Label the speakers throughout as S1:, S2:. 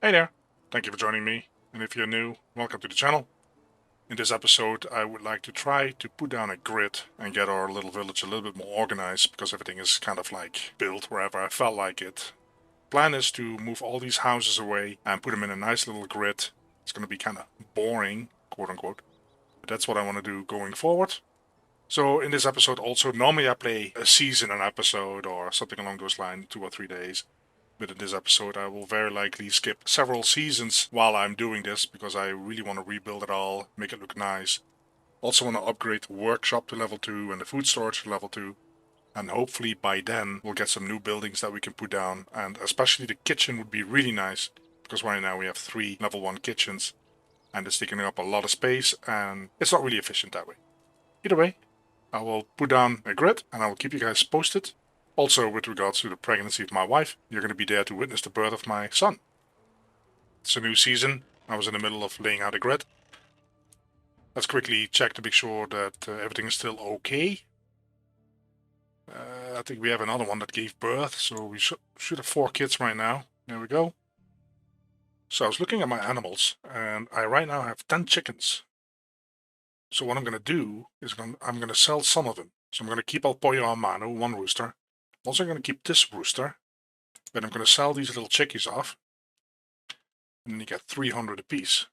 S1: Hey there, thank you for joining me, and if you're new, welcome to the channel. In this episode I would like to try to put down a grid and get our little village a little bit more organized, because everything is kind of like built wherever I felt like it. Plan is to move all these houses away and put them in a nice little grid. It's going to be kind of boring, quote unquote, but that's what I want to do going forward. So in this episode also, normally I play a season an episode or something along those lines, 2 or 3 days. But in this episode I will very likely skip several seasons while I'm doing this, because I really want to rebuild it all, make it look nice. Also want to upgrade the workshop to level 2 and the food storage to level 2. And hopefully by then we'll get some new buildings that we can put down, and especially the kitchen would be really nice, because right now we have 3 level 1 kitchens and it's taking up a lot of space and it's not really efficient that way. Either way, I will put down a grid and I will keep you guys posted. Also, with regards to the pregnancy of my wife, you're going to be there to witness the birth of my son. It's a new season. I was in the middle of laying out a grid. Let's quickly check to make sure that everything is still okay. I think we have another one that gave birth, so we should have 4 kids right now. There we go. So I was looking at my animals, and I right now have 10 chickens. So what I'm going to do is I'm going to sell some of them. So I'm going to keep El Pollo a Mano, 1 rooster. Also going to keep this rooster, but I'm going to sell these little chickies off, and then you get 300 apiece.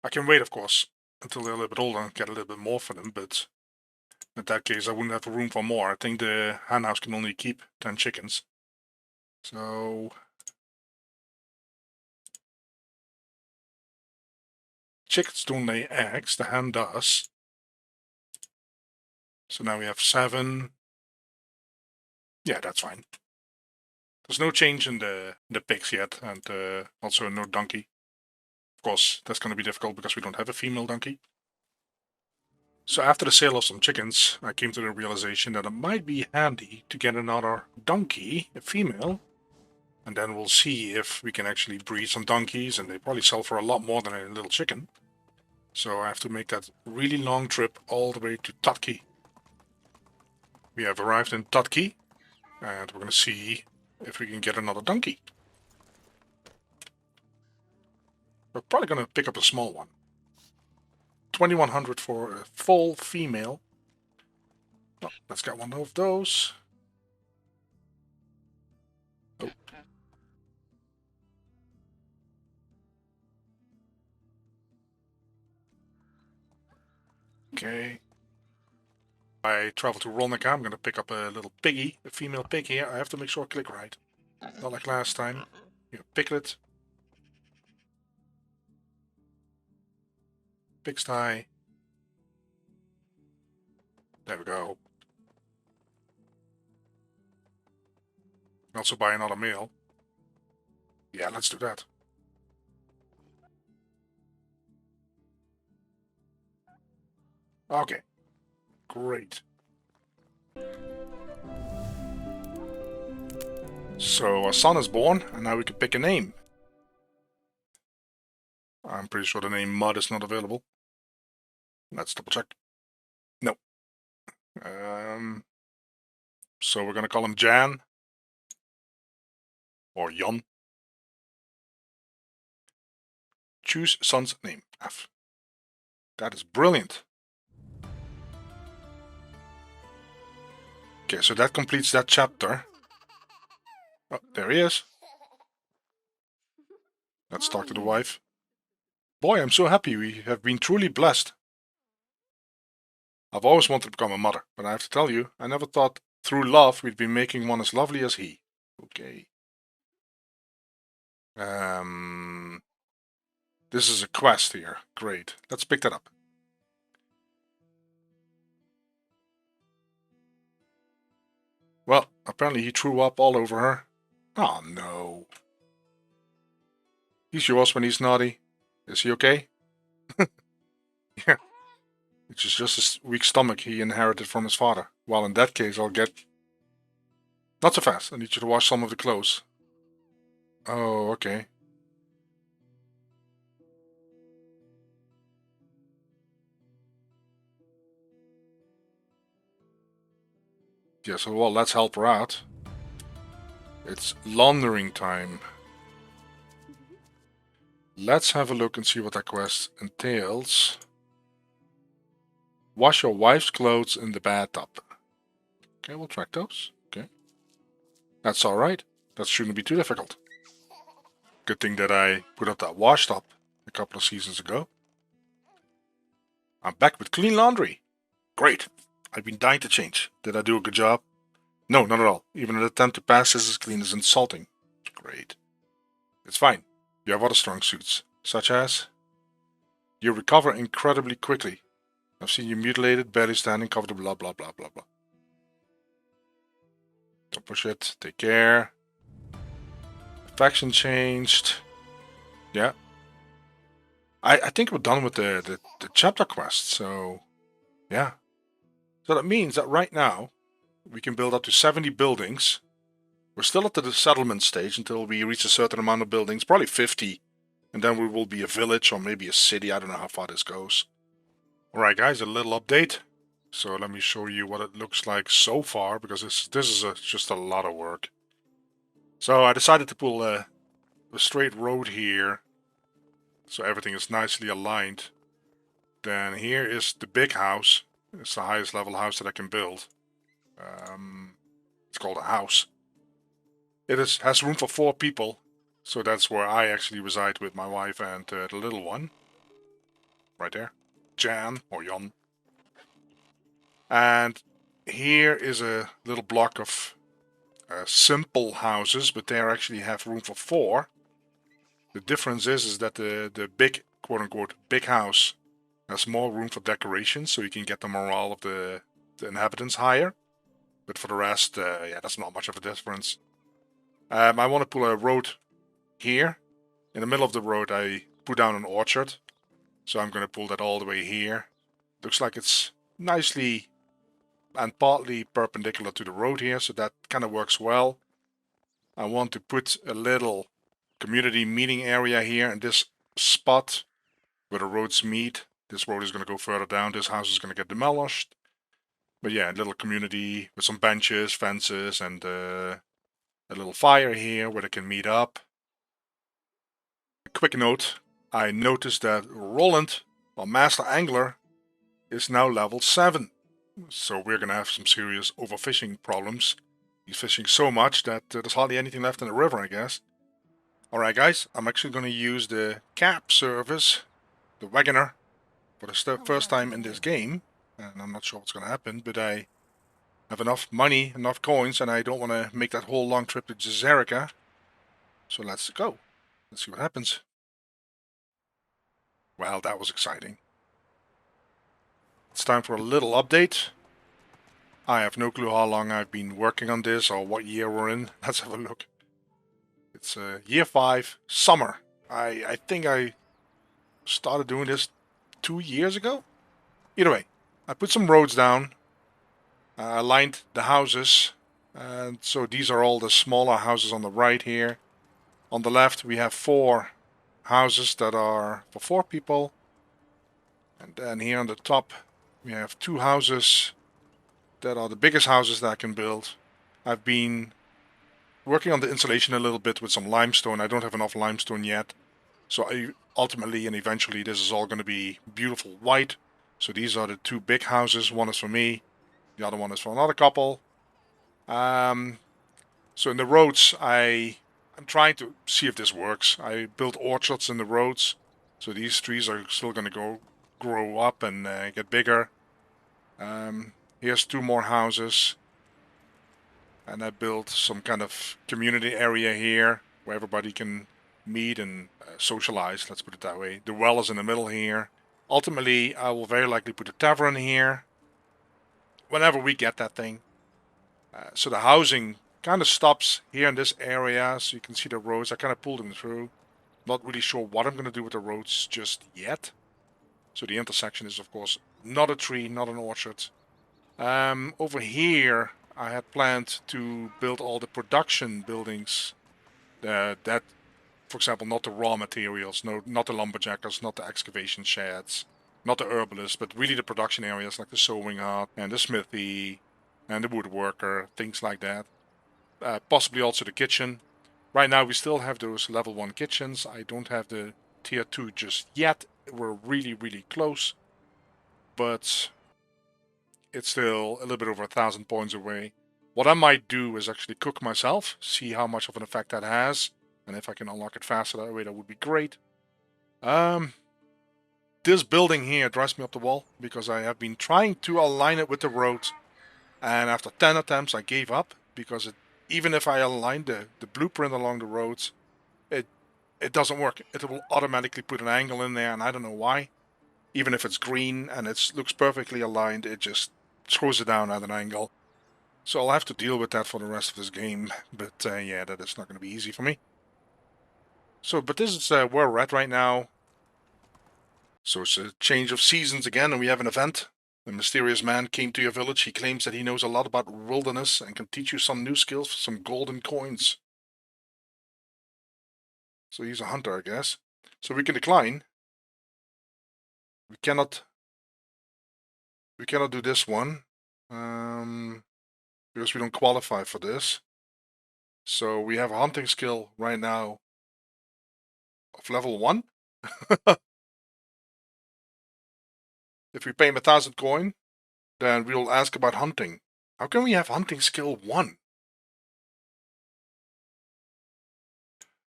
S1: I can wait, of course, until they're a little bit older and get a little bit more for them, but in that case I wouldn't have room for more. I think the hen house can only keep 10 chickens. So chickens don't lay eggs, the hen does. So now we have 7. Yeah, that's fine. There's no change in the pigs yet, and also no donkey. Of course, that's going to be difficult because we don't have a female donkey. So after the sale of some chickens, I came to the realization that it might be handy to get another donkey, a female, and then we'll see if we can actually breed some donkeys, and they probably sell for a lot more than a little chicken. So I have to make that really long trip all the way to Totki. We have arrived in Totki, and we're going to see if we can get another donkey. We're probably going to pick up a small one. 2100 for a full female. Oh, let's get one of those. Oh. Okay. I travel to Rolnica. I'm going to pick up a little piggy, a female pig here. I have to make sure I click right. Not like last time. Here, piglet. Pigsty. There we go. Also buy another male. Yeah, let's do that. Okay. Great. So our son is born, and now we can pick a name. I'm pretty sure the name Mud is not available. Let's double check. No. So we're gonna call him Jan. Or Jan. Choose son's name. F. That is brilliant. Okay, so that completes that chapter. Oh, there he is. Let's talk to the wife. Boy, I'm so happy. We have been truly blessed. I've always wanted to become a mother, but I have to tell you, I never thought through love we'd be making one as lovely as he. Okay. This is a quest here. Great. Let's pick that up. Well, apparently he threw up all over her. Oh no. He's yours when he's naughty. Is he okay? Yeah. It's just a weak stomach he inherited from his father. Well, in that case, I'll get... Not so fast. I need you to wash some of the clothes. Oh, okay. Yeah, so well, let's help her out. It's laundering time. Let's have a look and see what that quest entails. Wash your wife's clothes in the bathtub. Okay, we'll track those. Okay. That's alright. That shouldn't be too difficult. Good thing that I put up that wash tub a couple of seasons ago. I'm back with clean laundry. Great. I've been dying to change. Did I do a good job? No, not at all. Even an attempt to pass this as clean is insulting. Great. It's fine. You have other strong suits, such as... You recover incredibly quickly. I've seen you mutilated, barely standing, covered blah blah blah blah blah. Don't push it. Take care. Faction changed. Yeah. I think we're done with the chapter quest, so... Yeah. So that means that right now, we can build up to 70 buildings. We're still at the settlement stage until we reach a certain amount of buildings, probably 50. And then we will be a village or maybe a city. I don't know how far this goes. Alright guys, a little update. So let me show you what it looks like so far, because this is just a lot of work. So I decided to pull a straight road here, so everything is nicely aligned. Then here is the big house. It's the highest level house that I can build. It's called a house. It has room for 4 people, so that's where I actually reside with my wife and the little one. Right there. Jan, or Jan. And here is a little block of simple houses, but they actually have room for 4. The difference is that the big, quote-unquote, big house has more room for decoration, so you can get the morale of the inhabitants higher. But for the rest, yeah, that's not much of a difference. I want to pull a road here. In the middle of the road, I put down an orchard. So I'm going to pull that all the way here. Looks like it's nicely and partly perpendicular to the road here, so that kind of works well. I want to put a little community meeting area here in this spot where the roads meet. This road is going to go further down. This house is going to get demolished. But yeah, a little community with some benches, fences, and a little fire here where they can meet up. A quick note, I noticed that Roland, our master angler, is now level 7. So we're going to have some serious overfishing problems. He's fishing so much that there's hardly anything left in the river, I guess. Alright guys, I'm actually going to use the cab service, the wagoner, for the first time in this game. And I'm not sure what's going to happen, but I have enough money, enough coins, and I don't want to make that whole long trip to Jazerica. So let's go. Let's see what happens. Well, that was exciting. It's time for a little update. I have no clue how long I've been working on this or what year we're in. Let's have a look. It's year 5, summer. I think I started doing this 2 years ago. Either way, I put some roads down. I lined the houses. And so these are all the smaller houses on the right here. On the left we have 4 houses that are for 4 people. And then here on the top we have 2 houses that are the biggest houses that I can build. I've been working on the insulation a little bit with some limestone. I don't have enough limestone yet. So ultimately and eventually this is all going to be beautiful white. So these are the 2 big houses. One is for me. The other one is for another couple. So in the roads, I'm trying to see if this works. I built orchards in the roads. So these trees are still going to grow up and get bigger. Here's 2 more houses. And I built some kind of community area here where everybody can meet and socialize, let's put it that way. The well is in the middle here. Ultimately, I will very likely put a tavern here whenever we get that thing. So the housing kind of stops here in this area, so you can see the roads. I kind of pulled them through. Not really sure what I'm going to do with the roads just yet. So the intersection is, of course, not a tree, not an orchard. Over here, I had planned to build all the production buildings. That, for example, not the raw materials, no, not the lumberjackers, not the excavation sheds, not the herbalists, but really the production areas like the sewing hut and the smithy and the woodworker, things like that. Possibly also the kitchen. Right now we still have those level 1 kitchens. I don't have the tier 2 just yet. We're really, really close. But it's still a little bit over 1,000 points away. What I might do is actually cook myself, see how much of an effect that has. And if I can unlock it faster that way, that would be great. This building here drives me up the wall because I have been trying to align it with the road. And after 10 attempts, I gave up because even if I align the blueprint along the roads, it doesn't work. It will automatically put an angle in there, and I don't know why. Even if it's green and it looks perfectly aligned, it just throws it down at an angle. So I'll have to deal with that for the rest of this game. But yeah, that is not going to be easy for me. So, but this is where we're at right now. So it's a change of seasons again, and we have an event. A mysterious man came to your village. He claims that he knows a lot about wilderness and can teach you some new skills for some golden coins. So he's a hunter, I guess. So we can decline. We cannot do this one. Because we don't qualify for this. So we have a hunting skill right now of level 1. If we pay him 1,000 coin, then we'll ask about hunting. How can we have hunting skill 1?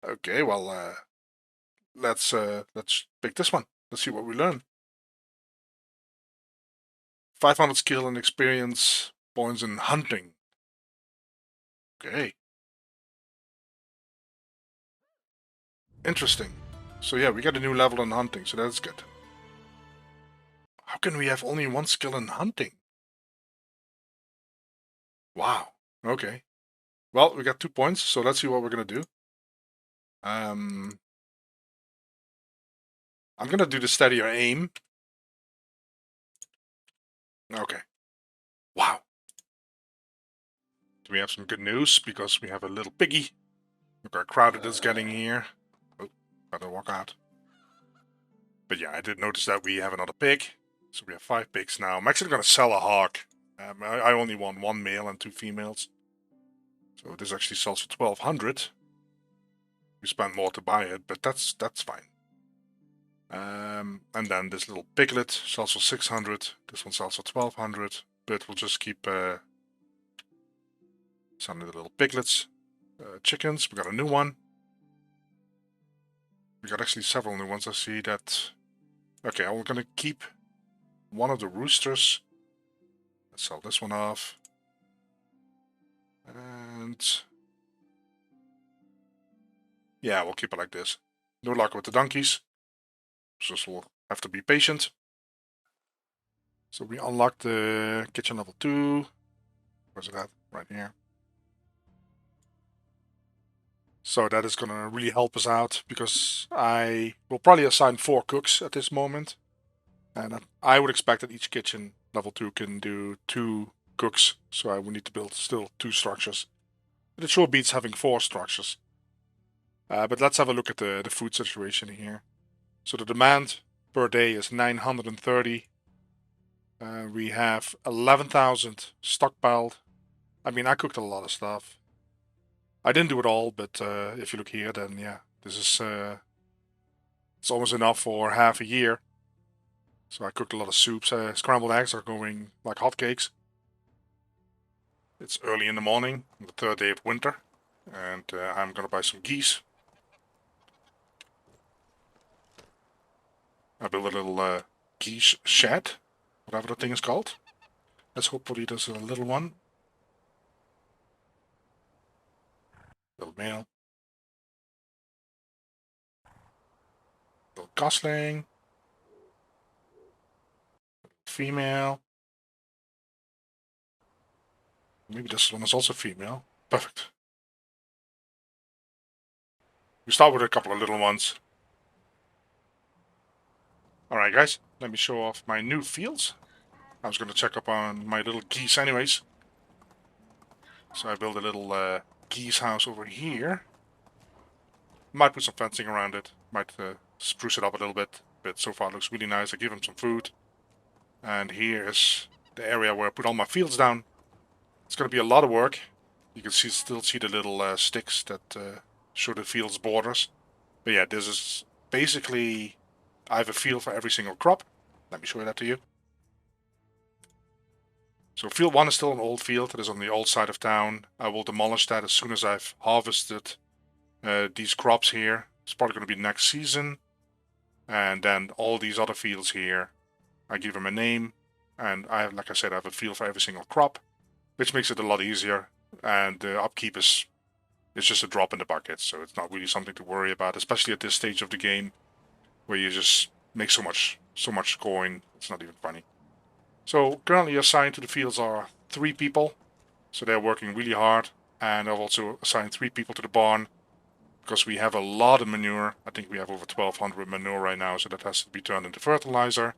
S1: Okay, well, let's pick this one. Let's see what we learn. 500 skill and experience points in hunting. Okay. Interesting. So yeah, we got a new level in hunting, so that's good. How can we have only 1 skill in hunting? Wow. Okay. Well, we got 2 points, so let's see what we're gonna do. I'm gonna do the steadier aim. Okay. Wow. Do we have some good news? Because we have a little piggy. Look how crowded it's getting here. Oh, better walk out. But yeah, I did notice that we have another pig. So we have 5 pigs now. I'm actually gonna sell a hog. I only want 1 male and 2 females. So this actually sells for 1,200. We spent more to buy it, but that's fine. And then this little piglet sells for 600. This one sells for 1,200. But we'll just keep some of the little piglets. Chickens, we got a new one. We got actually several new ones. I see that. Okay, I'm gonna keep one of the roosters. Let's sell this one off. And yeah, we'll keep it like this. No luck with the donkeys. Just we'll have to be patient. So we unlocked the kitchen level 2. Where's it at? Right here. So that is gonna really help us out because I will probably assign 4 cooks at this moment. And I would expect that each kitchen level 2 can do 2 cooks. So I would need to build still 2 structures. But it sure beats having 4 structures. But let's have a look at the food situation here. So the demand per day is 930. We have 11,000 stockpiled. I mean, I cooked a lot of stuff. I didn't do it all, but if you look here, then yeah, this is it's almost enough for half a year. So I cooked a lot of soups. Scrambled eggs are going like hotcakes. It's early in the morning, the 3rd day of winter, and I'm gonna buy some geese. I built a little geese shed, whatever the thing is called. Let's hopefully there's a little one. Little male. Little gosling. Female. Maybe this one is also female. Perfect. We start with a couple of little ones. Alright guys, let me show off my new fields. I was going to check up on my little geese anyways. So I built a little geese house over here. Might put some fencing around it. Might spruce it up a little bit. But so far it looks really nice. I give them some food. And here is the area where I put all my fields down. It's going to be a lot of work. You can still see the little sticks that show the field's borders. But yeah, this is basically, I have a field for every single crop. Let me show that to you. So field 1 is still an old field. It is on the old side of town. I will demolish that as soon as I've harvested these crops here. It's probably going to be next season. And then all these other fields here, I give them a name. And I have, like I said, I have a field for every single crop, which makes it a lot easier. And the upkeep is just a drop in the bucket. So it's not really something to worry about, especially at this stage of the game where you just make so much coin. It's not even funny. So currently assigned to the fields are 3 people. So they're working really hard. And I've also assigned 3 people to the barn because we have a lot of manure. I think we have over 1,200 manure right now, so that has to be turned into fertilizer.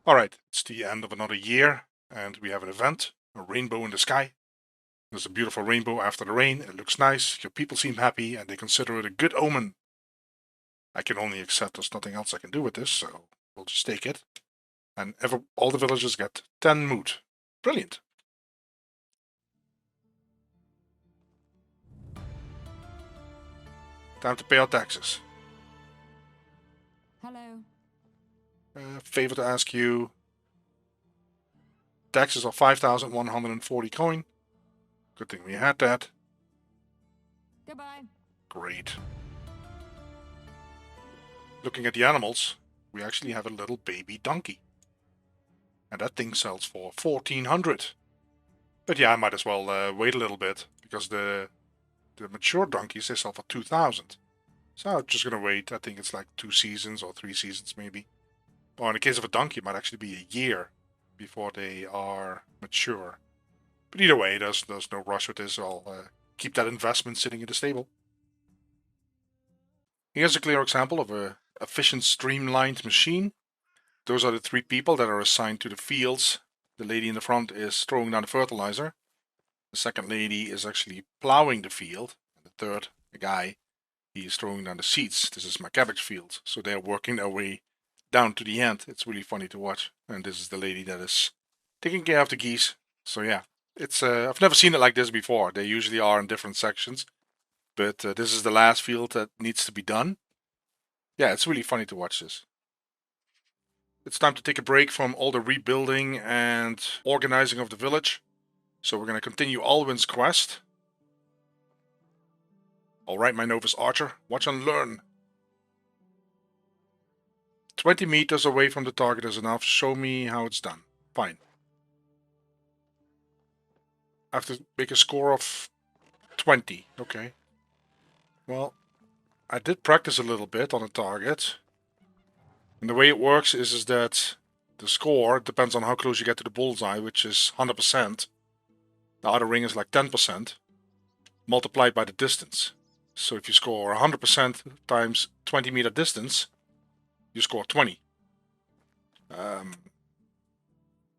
S1: Alright, it's the end of another year, and we have an event, a rainbow in the sky. There's a beautiful rainbow after the rain. It looks nice. Your people seem happy, and they consider it a good omen. I can only accept there's nothing else I can do with this, so we'll just take it. And all the villagers get 10 moot. Brilliant. Time to pay our taxes.
S2: Hello.
S1: Favor to ask you. Taxes are 5,140 coin. Good thing we had that.
S2: Goodbye.
S1: Great. Looking at the animals, we actually have a little baby donkey. And that thing sells for 1,400. But yeah, I might as well wait a little bit, because the mature donkeys, they sell for 2,000. So I'm just going to wait. I think it's like 2 seasons or 3 seasons maybe. Or in the case of a donkey, it might actually be a year before they are mature. But either way, there's no rush with this. I'll keep that investment sitting in the stable. Here's a clear example of a efficient, streamlined machine. Those are the 3 people that are assigned to the fields. The lady in the front is throwing down the fertilizer. The second lady is actually plowing the field. And the third, the guy, he is throwing down the seeds. This is my cabbage field. So they're working their way down to the end. It's really funny to watch. And this is the lady that is taking care of the geese. So yeah, it's I've never seen it like this before. They usually are in different sections. But this is the last field that needs to be done. Yeah, it's really funny to watch this. It's time to take a break from all the rebuilding and organizing of the village. So we're going to continue Alwyn's quest. Alright, my novice archer, watch and learn. 20 meters away from the target is enough. Show me how it's done. Fine. I have to make a score of 20. Okay. Well, I did practice a little bit on a target. And the way it works is that the score depends on how close you get to the bullseye, which is 100%. The outer ring is like 10%, multiplied by the distance. So if you score 100% times 20 meter distance, you score 20. I'm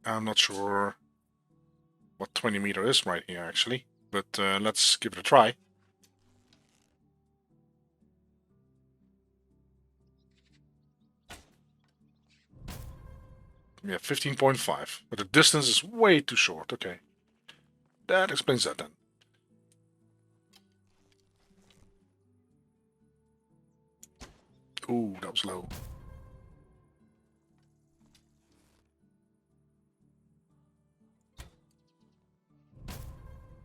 S1: not sure what 20 meter is right here, actually. But let's give it a try. Yeah, 15.5. But the distance is way too short. Okay. That explains that then. Ooh, that was low.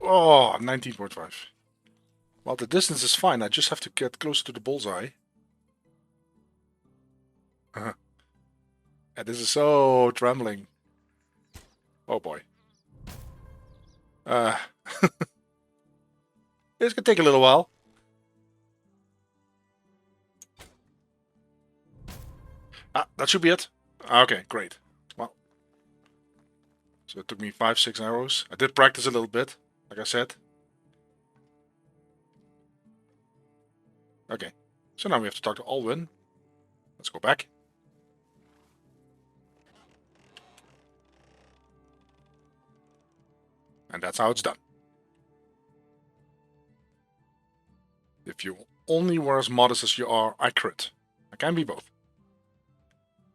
S1: Oh, 19.5. Well, the distance is fine. I just have to get closer to the bullseye. And this is so trembling. Oh boy. It's gonna take a little while. Ah, that should be it. Okay, great. Well, so it took me 5-6 arrows. I did practice a little bit, like I said. Okay, so now we have to talk to Alwyn. Let's go back. And that's how it's done. If you only were as modest as you are, I crit. I can be both.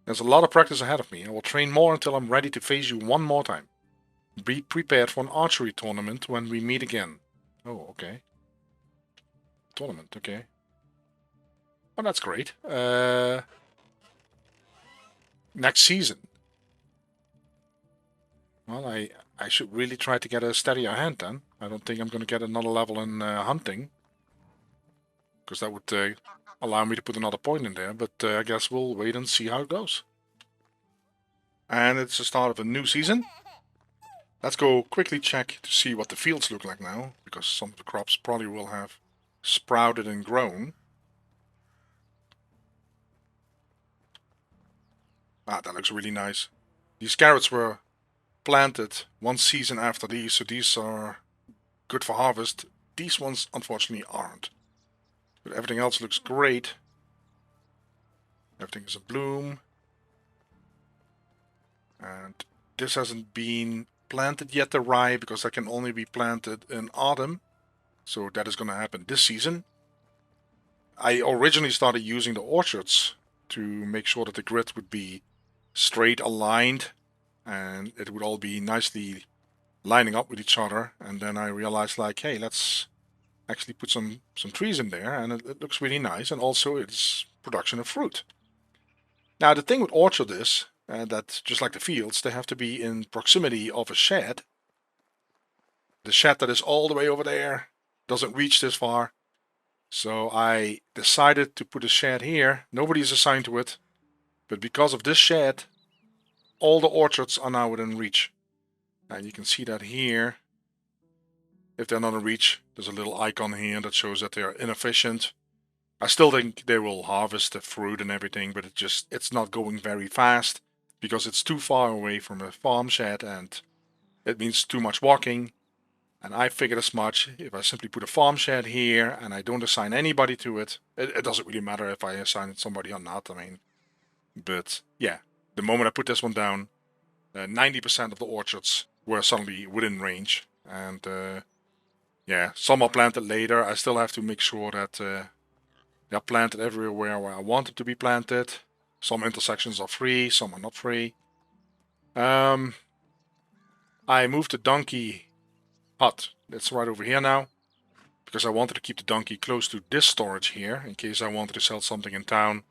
S1: There's a lot of practice ahead of me. I will train more until I'm ready to face you one more time. Be prepared for an archery tournament when we meet again. Oh, okay. Tournament, okay. Oh, that's great. Next season. Well, I should really try to get a steadier hand then. I don't think I'm going to get another level in hunting. Because that would allow me to put another point in there. But I guess we'll wait and see how it goes. And it's the start of a new season. Let's go quickly check to see what the fields look like now. Because some of the crops probably will have sprouted and grown. Ah, that looks really nice. These carrots were planted one season after these, so these are good for harvest. These ones, unfortunately, aren't. But everything else looks great. Everything is in bloom. And this hasn't been planted yet, the rye, because that can only be planted in autumn. So that is going to happen this season. I originally started using the orchards to make sure that the grid would be straight aligned and it would all be nicely lining up with each other. And then I realized, like, hey, let's actually put some trees in there, and it looks really nice. And also it's production of fruit. Now the thing with orchard is that just like the fields, they have to be in proximity of a shed. The shed that is all the way over there doesn't reach this far. So I decided to put a shed here. Nobody is assigned to it. But because of this shed, all the orchards are now within reach. And you can see that here. If they're not in reach, there's a little icon here that shows that they are inefficient. I still think they will harvest the fruit and everything, but it's not going very fast because it's too far away from a farm shed and it means too much walking. And I figured as much. If I simply put a farm shed here and I don't assign anybody to it, it doesn't really matter if I assign somebody or not. I mean, but yeah, the moment I put this one down, 90% of the orchards were suddenly within range. And yeah, some are planted later. I still have to make sure that they're planted everywhere where I want them to be planted. Some intersections are free, some are not free. I moved the donkey hut. It's right over here now. Because I wanted to keep the donkey close to this storage here. In case I wanted to sell something in town.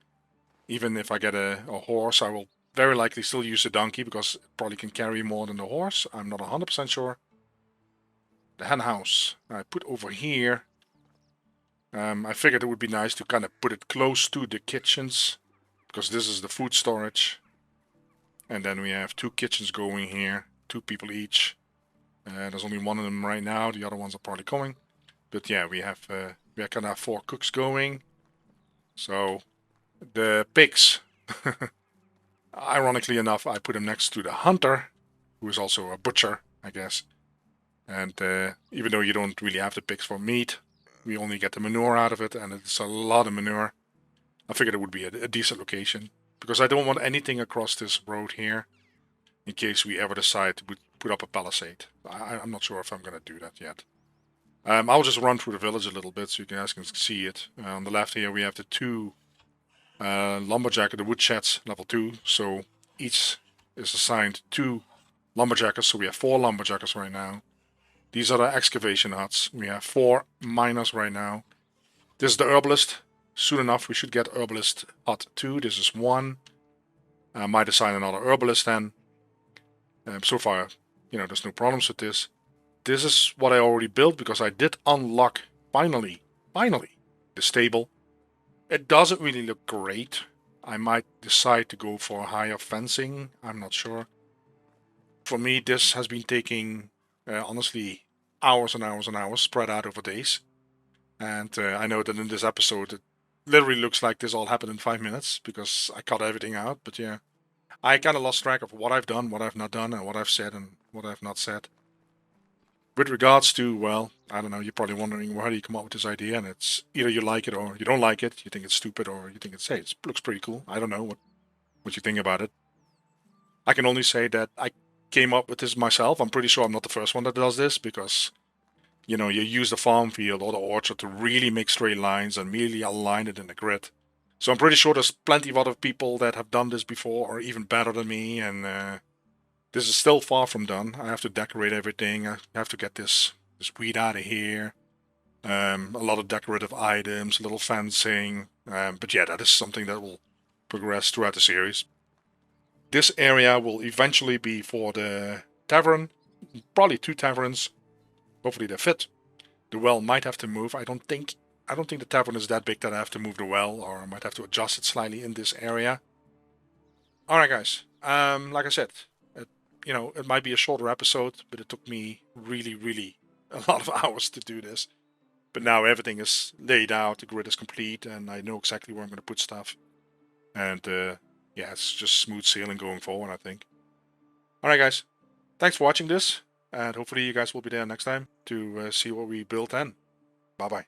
S1: Even if I get a horse, I will very likely still use the donkey. Because it probably can carry more than the horse. I'm not 100% sure. The hen house I put over here. I figured it would be nice to kind of put it close to the kitchens. Because this is the food storage. And then we have 2 kitchens going here. 2 people each. There's only one of them right now. The other ones are probably coming. But yeah, we kind of have 4 cooks going. So the pigs, ironically enough, I put them next to the hunter, who is also a butcher, I guess. And even though you don't really have the pigs for meat, we only get the manure out of it, and it's a lot of manure. I figured it would be a decent location, because I don't want anything across this road here, in case we ever decide to put up a palisade. I'm not sure if I'm going to do that yet. I'll just run through the village a little bit so you guys can see it. On the left here we have the 2 lumberjacker, the wood sheds, level 2. So each is assigned 2 lumberjackers, so we have 4 lumberjackers right now. These are the excavation huts. We have 4 miners right now. This is the herbalist. Soon enough we should get herbalist hut 2. This is 1. I might assign another herbalist then. So far, there's no problems with this. This is what I already built because I did unlock, finally, the stable. It doesn't really look great. I might decide to go for higher fencing. I'm not sure. For me, this has been taking, honestly, hours and hours and hours spread out over days. And I know that in this episode, it literally looks like this all happened in 5 minutes because I cut everything out. But yeah, I kind of lost track of what I've done, what I've not done, and what I've said and what I've not said. With regards to, well, I don't know, you're probably wondering, well, how do you come up with this idea? And it's either you like it or you don't like it. You think it's stupid or you think it's, hey, it looks pretty cool. I don't know what you think about it. I can only say that I came up with this myself. I'm pretty sure I'm not the first one that does this because, you use the farm field or the orchard to really make straight lines and really align it in the grid. So I'm pretty sure there's plenty of other people that have done this before or even better than me. And this is still far from done. I have to decorate everything. I have to get this weed out of here. A lot of decorative items, a little fencing, But yeah, that is something that will progress throughout the series. This area will eventually be for the tavern, probably 2 taverns. Hopefully they fit. The well might have to move. I don't think the tavern is that big that I have to move the well, or I might have to adjust it slightly in this area. Alright guys, like I said, it might be a shorter episode, but it took me really a lot of hours to do this. But now everything is laid out, the grid is complete, and I know exactly where I'm going to put stuff. And yeah, it's just smooth sailing going forward, I think. Alright guys, thanks for watching this, and hopefully you guys will be there next time to see what we built then. Bye bye.